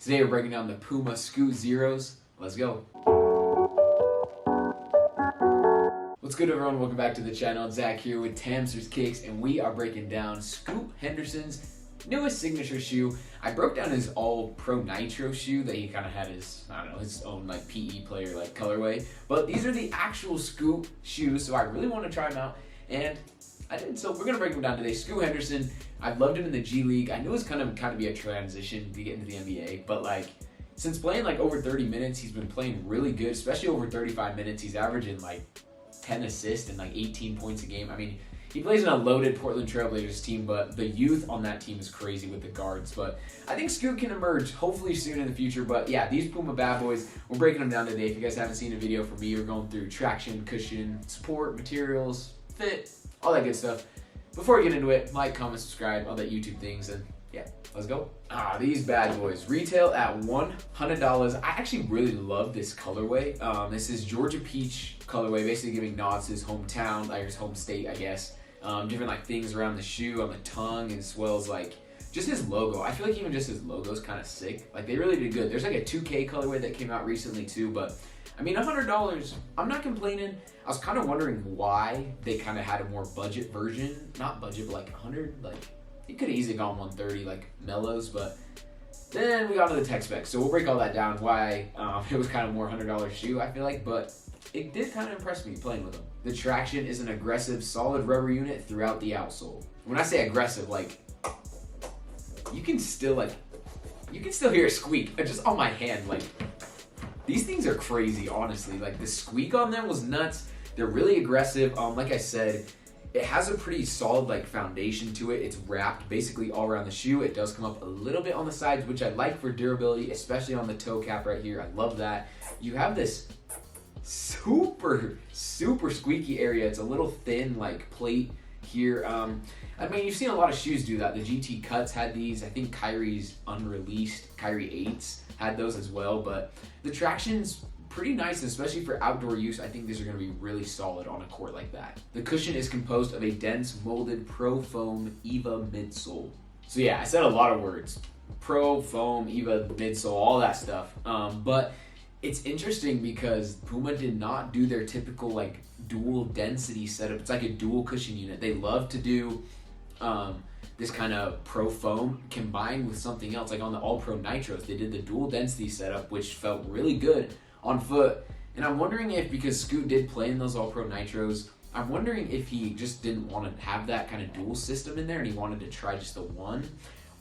Today we're breaking down the Puma Scoot Zeros. Let's go. What's good, everyone? Welcome back to the channel. Zach here with Tamsters Kicks, and we are breaking down Scoot Henderson's newest signature shoe. I broke down his all pro nitro shoe that he kind of had his, his own like PE player like colorway. But these are the actual Scoot shoes, so I really want to try them out, and I did. So we're gonna break them down today. Scoot Henderson, I've loved him in the G League. I knew it was kind of be a transition to get into the NBA, but like since playing like over 30 minutes, he's been playing really good, especially over 35 minutes. He's averaging like 10 assists and like 18 points a game. I mean, he plays in a loaded Portland Trailblazers team, but the youth on that team is crazy with the guards. But I think Scoot can emerge hopefully soon in the future. But yeah, these Puma bad boys, we're breaking them down today. If you guys haven't seen a video from me, we're going through traction, cushion, support, materials, fit, all that good stuff. Before we get into it, like, comment, subscribe, all that YouTube things, and yeah, let's go. These bad boys retail at $100. I actually really love this colorway. This is Georgia Peach colorway, basically giving nods to his hometown, like his home state, I guess. Different like things around the shoe, on the tongue, as well as like just his logo. I feel like even just his logo is kind of sick. Like they really did good. There's like a 2K colorway that came out recently too, but I mean, $100, I'm not complaining. I was kind of wondering why they kind of had a more budget version. Not budget, but like 100, like it could have easily gone 130, like mellows, but then we got into the tech specs. So we'll break all that down, why it was kind of more $100 shoe, I feel like, but it did kind of impress me playing with them. The traction is an aggressive, solid rubber unit throughout the outsole. When I say aggressive, like you can still hear it squeak just on my hand, like. These things are crazy, honestly. Like the squeak on them was nuts. They're really aggressive. Like I said, it has a pretty solid like foundation to it. It's wrapped basically all around the shoe. It does come up a little bit on the sides, which I like for durability, especially on the toe cap right here. I love that. You have this super squeaky area. It's a little thin like plate here. I mean, you've seen a lot of shoes do that. The GT Cuts had these. I think Kyrie's unreleased, Kyrie 8s had those as well, but the traction's pretty nice, especially for outdoor use. I think these are going to be really solid on a court like that. The cushion is composed of a dense molded Pro Foam EVA midsole. So yeah, I said a lot of words. Pro Foam, EVA midsole, all that stuff. But it's interesting because Puma did not do their typical like dual density setup. It's like a dual cushion unit. They love to do this kind of Pro Foam combined with something else, like on the All Pro Nitros, they did the dual density setup, which felt really good on foot. And I'm wondering if, because Scoot did play in those All Pro Nitros, I'm wondering if he just didn't want to have that kind of dual system in there and he wanted to try just the one,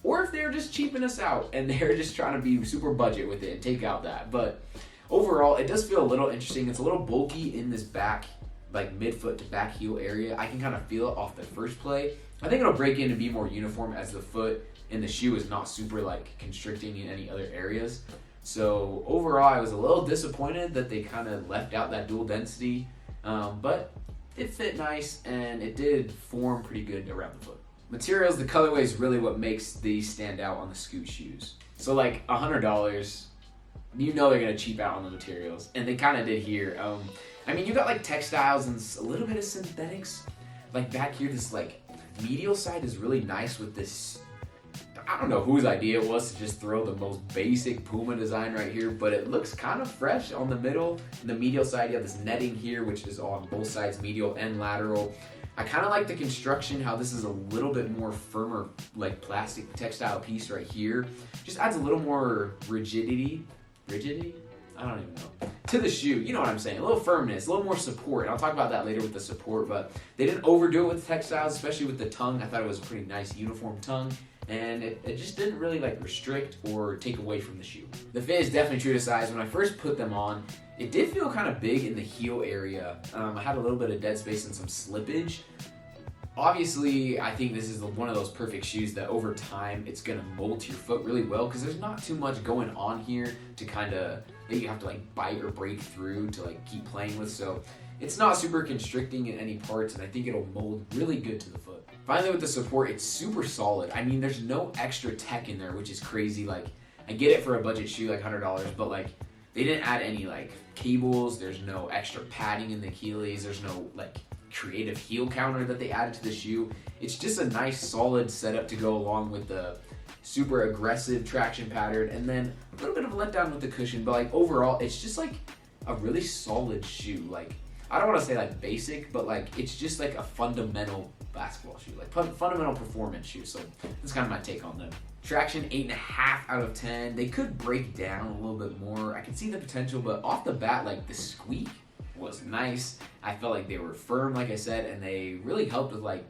or if they're just cheaping us out and they're just trying to be super budget with it and take out that. But overall, it does feel a little interesting. It's a little bulky in this back, like midfoot to back heel area. I can kind of feel it off the first play. I think it'll break in and be more uniform as the foot and the shoe is not super like constricting in any other areas. So overall, I was a little disappointed that they kind of left out that dual density, but it fit nice and it did form pretty good around the foot. Materials, the colorway is really what makes these stand out on the Scoot shoes. So like $100, you know they're gonna cheap out on the materials, and they kind of did here. I mean, you got like textiles and a little bit of synthetics. Like back here, this like medial side is really nice with this. I don't know whose idea it was to just throw the most basic Puma design right here, but it looks kind of fresh on the middle. And the medial side, you have this netting here, which is on both sides, medial and lateral. I kind of like the construction, how this is a little bit more firmer, like plastic textile piece right here. Just adds a little more rigidity? I don't even know. To the shoe, you know what I'm saying. A little firmness, a little more support. And I'll talk about that later with the support, but they didn't overdo it with the textiles, especially with the tongue. I thought it was a pretty nice uniform tongue, and it just didn't really like restrict or take away from the shoe. The fit is definitely true to size. When I first put them on, it did feel kind of big in the heel area. I had a little bit of dead space and some slippage. Obviously, I think this is one of those perfect shoes that over time, it's gonna mold to your foot really well because there's not too much going on here to kind of, that you have to like bite or break through to like keep playing with. So it's not super constricting in any parts, and I think it'll mold really good to the foot. Finally, with the support, it's super solid. I mean, there's no extra tech in there, which is crazy. Like, I get it for a budget shoe, like $100, but like, they didn't add any like cables. There's no extra padding in the Achilles. There's no like creative heel counter that they added to the shoe. It's just a nice solid setup to go along with the super aggressive traction pattern. And then let down with the cushion, but like overall, it's just like a really solid shoe. Like, I don't want to say like basic, but like it's just like a fundamental basketball shoe, like fundamental performance shoe. So that's kind of my take on them. Traction 8.5 out of 10. They could break down a little bit more. I can see the potential, but off the bat, like the squeak was nice. I felt like they were firm, like I said, and they really helped with like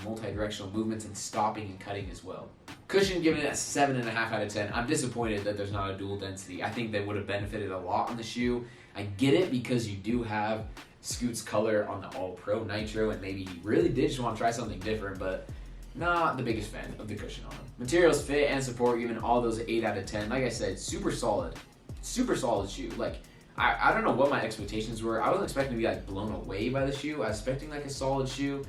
multi-directional movements and stopping and cutting as well. Cushion, giving it a 7.5 out of 10. I'm disappointed that there's not a dual density. I think they would have benefited a lot on the shoe. I get it because you do have Scoot's color on the All Pro Nitro, and maybe he really did just want to try something different, but not the biggest fan of the cushion on them. Materials, fit, and support, giving all those 8 out of 10. Like I said, super solid shoe. Like, I don't know what my expectations were. I wasn't expecting to be like blown away by the shoe. I was expecting like a solid shoe,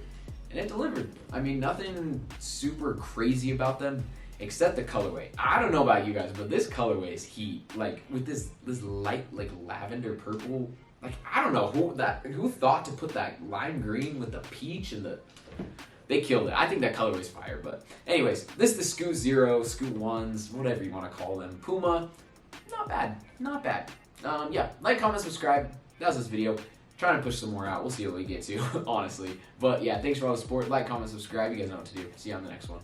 and it delivered. I mean, nothing super crazy about them except the colorway. I don't know about you guys, but this colorway is heat. Like with this light like lavender purple. Like, I don't know who thought to put that lime green with the peach and they killed it. I think that colorway's fire. But anyways, this is the Scoot Zero, Scoot Ones, whatever you want to call them. Puma, not bad. Yeah, like, comment, subscribe. That was this video. Trying to push some more out. We'll see what we get to, honestly. But yeah, thanks for all the support. Like, comment, subscribe. You guys know what to do. See you on the next one.